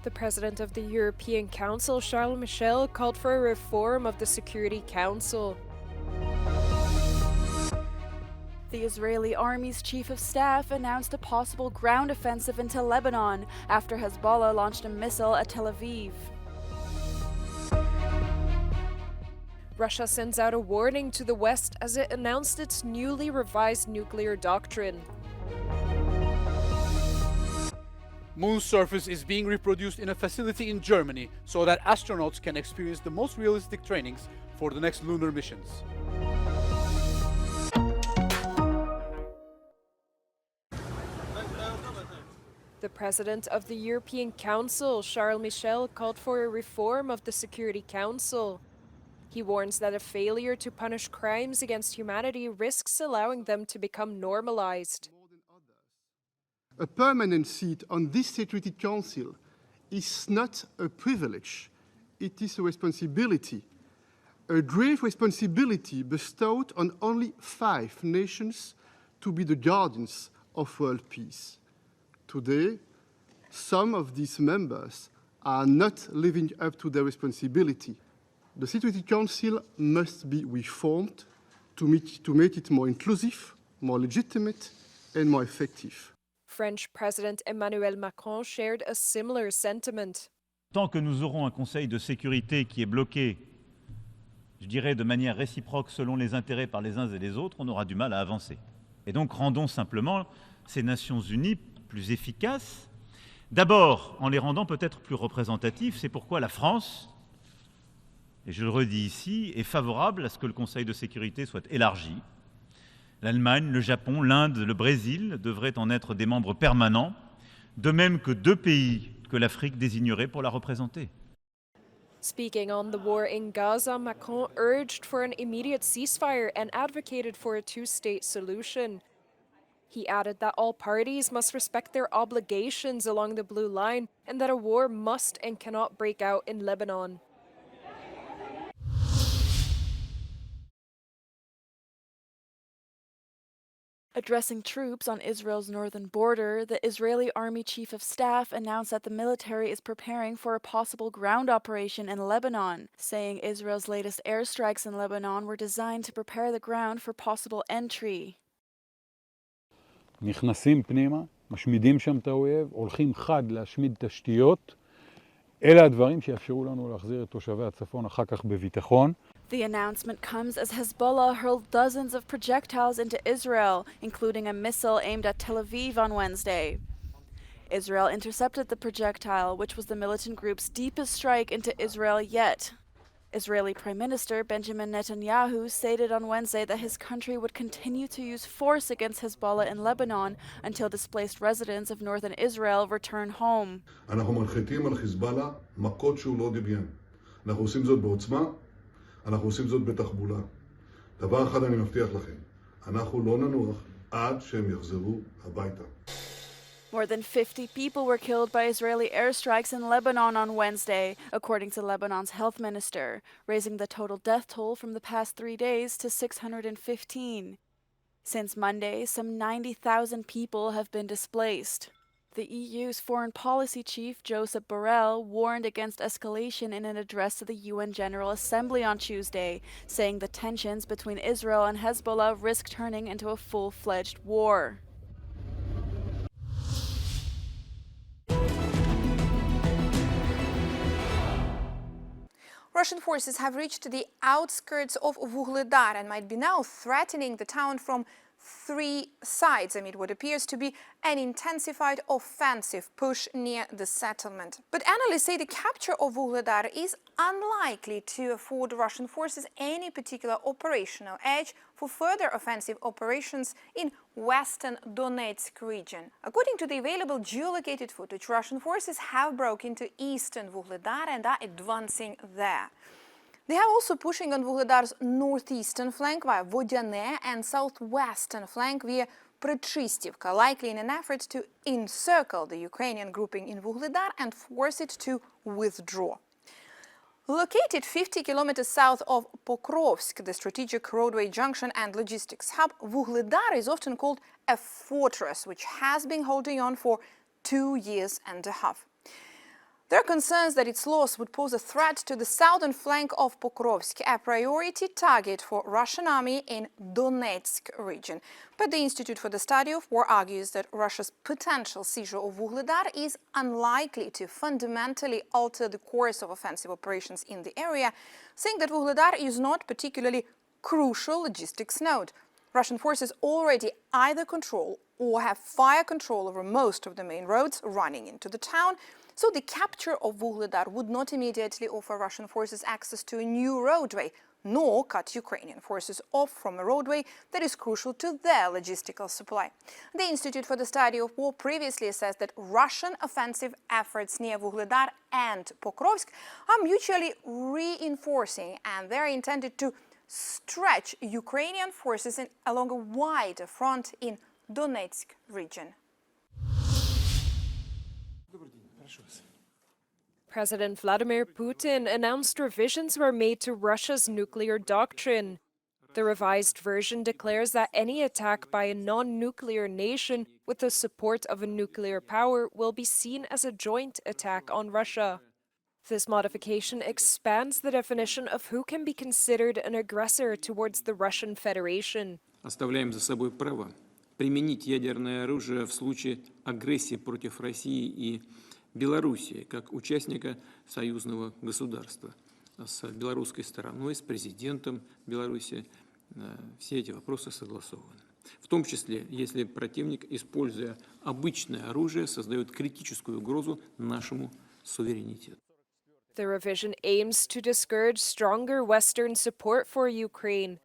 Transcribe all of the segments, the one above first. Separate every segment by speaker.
Speaker 1: The President of the European Council, Charles Michel, called for a reform of the Security Council.
Speaker 2: The Israeli Army's chief of staff announced a possible ground offensive into Lebanon after Hezbollah launched a missile at Tel Aviv.
Speaker 1: Russia sends out a warning to the West as it announced its newly revised nuclear doctrine.
Speaker 3: Moon surface is being reproduced in a facility in Germany so that astronauts can experience the most realistic trainings for the next lunar missions.
Speaker 1: The President of the European Council, Charles Michel, called for a reform of the Security Council. He warns that a failure to punish crimes against humanity risks allowing them to become normalized.
Speaker 4: A permanent seat on this Security Council is not a privilege, it is a responsibility. A grave responsibility bestowed on only 5 nations to be the guardians of world peace. Today, some of these members are not living up to their responsibility. The Security Council must be reformed to make it more inclusive, more legitimate, and more effective.
Speaker 1: French President Emmanuel Macron shared a similar sentiment.
Speaker 5: Tant que nous aurons un Conseil de sécurité qui est bloqué, je dirais de manière réciproque selon les intérêts par les uns et les autres, on aura du mal à avancer. Et donc rendons simplement ces Nations Unies plus efficaces, d'abord en les rendant peut-être plus représentatifs. C'est pourquoi la France, et je le redis ici, est favorable à ce que le Conseil de sécurité soit élargi. L'Allemagne, le Japon, l'Inde, le Brésil devraient en être des membres permanents, de même que 2 pays que l'Afrique désignerait pour la représenter.
Speaker 1: Speaking on the war in Gaza, Macron urged for an immediate ceasefire and advocated for a 2-state solution. He added that all parties must respect their obligations along the Blue Line and that a war must and cannot break out in Lebanon.
Speaker 2: Addressing troops on Israel's northern border, the Israeli Army Chief of Staff announced that the military is preparing for a possible ground operation in Lebanon, saying Israel's latest airstrikes in Lebanon were designed to prepare the ground for possible entry.
Speaker 6: נכנסים פנימה, משמידים שם את האויב, הולכים חד להשמיד תשתיות. אלה הדברים שיאפשרו לנו להחזיר את תושבי הצפון אחר כך בביטחון.
Speaker 2: The announcement comes as Hezbollah hurled dozens of projectiles into Israel, including a missile aimed at Tel Aviv on Wednesday. Israel intercepted the projectile, which was the militant group's deepest strike into Israel yet. Israeli Prime Minister Benjamin Netanyahu stated on Wednesday that his country would continue to use force against Hezbollah in Lebanon until displaced residents of northern Israel return home.
Speaker 7: אנחנו מנחיתים על חיזבאללה מכות שהוא לא דמיין. אנחנו עושים זאת בעוצמה, אנחנו עושים זאת בתחבולה. דבר אחד אני מבטיח לכם, אנחנו לא ננוח עד שהם יחזרו הביתה.
Speaker 2: More than 50 people were killed by Israeli airstrikes in Lebanon on Wednesday, according to Lebanon's health minister, raising the total death toll from the past 3 days to 615. Since Monday, some 90,000 people have been displaced. The EU's foreign policy chief, Josep Borrell, warned against escalation in an address to the UN General Assembly on Tuesday, saying the tensions between Israel and Hezbollah risk turning into a full-fledged war.
Speaker 8: Russian forces have reached the outskirts of Vuhledar and might be now threatening the town from 3 sides amid what appears to be an intensified offensive push near the settlement. But analysts say the capture of Vuhledar is unlikely to afford Russian forces any particular operational edge for further offensive operations in western Donetsk region. According to the available geolocated footage, Russian forces have broken into eastern Vuhledar and are advancing there. They are also pushing on Vuhledar's northeastern flank via Vodyane and southwestern flank via Prechistevka, likely in an effort to encircle the Ukrainian grouping in Vuhledar and force it to withdraw. Located 50 kilometers south of Pokrovsk, the strategic roadway junction and logistics hub, Vuhledar is often called a fortress which has been holding on for 2.5 years. There are concerns that its loss would pose a threat to the southern flank of Pokrovsk, a priority target for Russian army in Donetsk region. But the Institute for the Study of War argues that Russia's potential seizure of Vuhledar is unlikely to fundamentally alter the course of offensive operations in the area, saying that Vuhledar is not particularly crucial logistics node. Russian forces already either control or have fire control over most of the main roads running into the town, so the capture of Vuhledar would not immediately offer Russian forces access to a new roadway, nor cut Ukrainian forces off from a roadway that is crucial to their logistical supply. The Institute for the Study of War previously assessed that Russian offensive efforts near Vuhledar and Pokrovsk are mutually reinforcing, and they're intended to stretch Ukrainian forces along a wider front in Donetsk region.
Speaker 1: President Vladimir Putin announced revisions were made to Russia's nuclear doctrine. The revised version declares that any attack by a non-nuclear nation with the support of a nuclear power will be seen as a joint attack on Russia. This modification expands the definition of who can be considered an aggressor towards the Russian Federation.
Speaker 9: Оставляем за собой право применить ядерное оружие в случае агрессии против России и Белоруссии как участника союзного государства. С белорусской стороной, с президентом Беларуси все эти вопросы согласованы. В том числе, если противник, используя обычное оружие, создает критическую угрозу нашему суверенитету.
Speaker 1: The revision aims to discourage stronger Western support for Ukraine.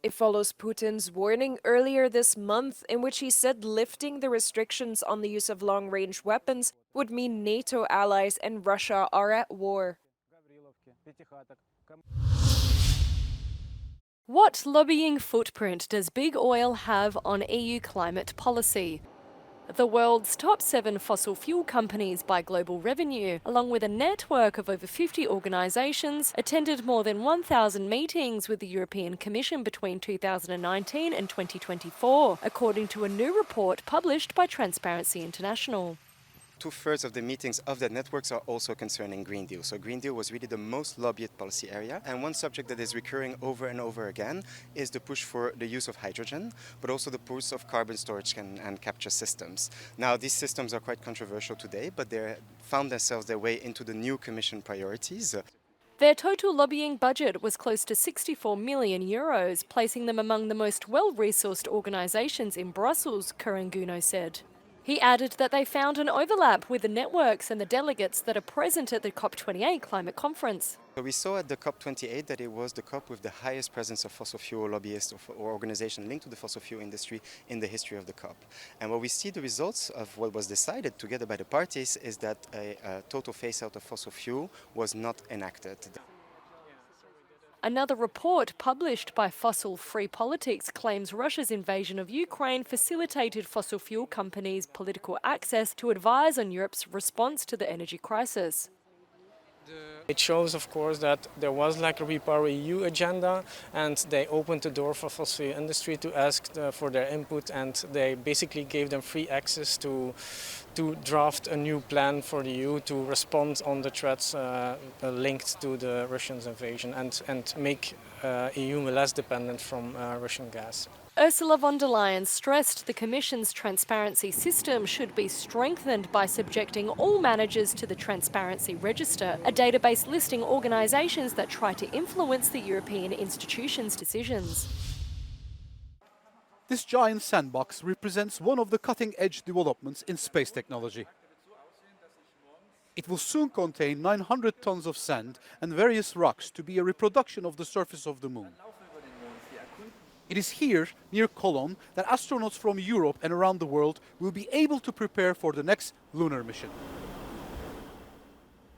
Speaker 1: It follows Putin's warning earlier this month in which he said lifting the restrictions on the use of long-range weapons would mean NATO allies and Russia are at war.
Speaker 10: What lobbying footprint does big oil have on EU climate policy? The world's top 7 fossil fuel companies by global revenue, along with a network of over 50 organisations, attended more than 1,000 meetings with the European Commission between 2019 and 2024, according to a new report published by Transparency International.
Speaker 11: 2/3 of the meetings of that networks are also concerning Green Deal. So Green Deal was really the most lobbied policy area. And one subject that is recurring over and over again is the push for the use of hydrogen, but also the push of carbon storage and capture systems. Now, these systems are quite controversial today, but they found themselves their way into the new Commission priorities.
Speaker 10: Their total lobbying budget was close to 64 million euros, placing them among the most well-resourced organisations in Brussels, Kuranguno said. He added that they found an overlap with the networks and the delegates that are present at the COP28 climate conference.
Speaker 11: So we saw at the COP28 that it was the COP with the highest presence of fossil fuel lobbyists or organizations linked to the fossil fuel industry in the history of the COP. And what we see the results of what was decided together by the parties is that a total phase-out of fossil fuel was not enacted.
Speaker 10: Another report published by Fossil Free Politics claims Russia's invasion of Ukraine facilitated fossil fuel companies' political access to advise on Europe's response to the energy crisis.
Speaker 12: It shows, of course, that there was like a Repower EU agenda, and they opened the door for fossil fuel industry to ask for their input, and they basically gave them free access to draft a new plan for the EU to respond on the threats linked to the Russian invasion and make EU less dependent from Russian gas.
Speaker 10: Ursula von der Leyen stressed the Commission's transparency system should be strengthened by subjecting all managers to the Transparency Register, a database listing organisations that try to influence the European institutions' decisions.
Speaker 3: This giant sandbox represents one of the cutting-edge developments in space technology. It will soon contain 900 tons of sand and various rocks to be a reproduction of the surface of the moon. It is here, near Cologne, that astronauts from Europe and around the world will be able to prepare for the next lunar mission.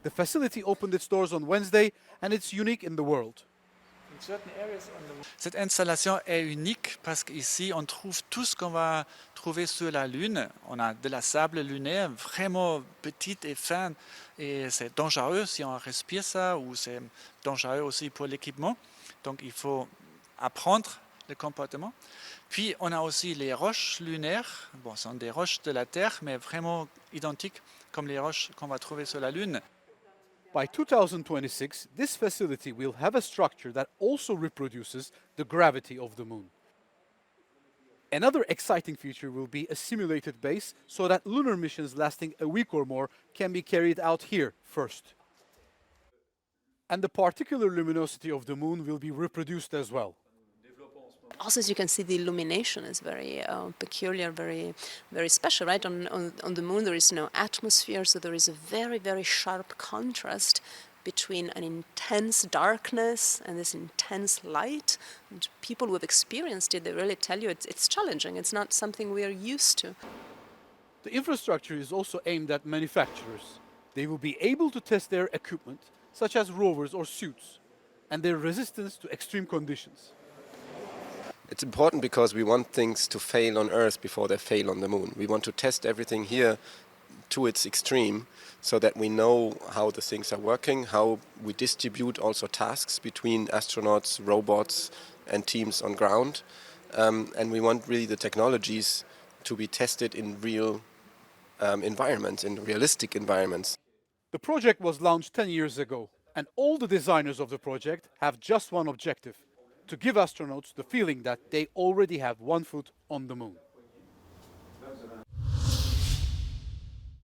Speaker 3: The facility opened its doors on Wednesday, and it's unique in the world.
Speaker 13: Cette installation est unique parce qu'ici, on trouve tout ce qu'on va trouver sur la Lune. On a de la sable lunaire vraiment petite et fin, et c'est dangereux si on respire ça, ou c'est dangereux aussi pour l'équipement. Donc il faut apprendre le comportement. Puis on a aussi les roches lunaires. Bon, ce sont des roches de la Terre, mais vraiment identiques comme les roches qu'on va trouver sur la Lune.
Speaker 3: By 2026, this facility will have a structure that also reproduces the gravity of the moon. Another exciting feature will be a simulated base so that lunar missions lasting a week or more can be carried out here first. And the particular luminosity of the moon will be reproduced as well.
Speaker 14: Also, as you can see, the illumination is very peculiar, very special, right? On the moon there is no atmosphere, so there is a very sharp contrast between an intense darkness and this intense light. And people who have experienced it, they really tell you it's challenging. It's not something we are used to.
Speaker 3: The infrastructure is also aimed at manufacturers. They will be able to test their equipment, such as rovers or suits, and their resistance to extreme conditions.
Speaker 15: It's important because we want things to fail on Earth before they fail on the moon. We want to test everything here to its extreme so that we know how the things are working, how we distribute also tasks between astronauts, robots and teams on ground. And we want really the technologies to be tested in real environments, in realistic environments.
Speaker 3: The project was launched 10 years ago, and all the designers of the project have just one objective: to give astronauts the feeling that they already have one foot on the moon.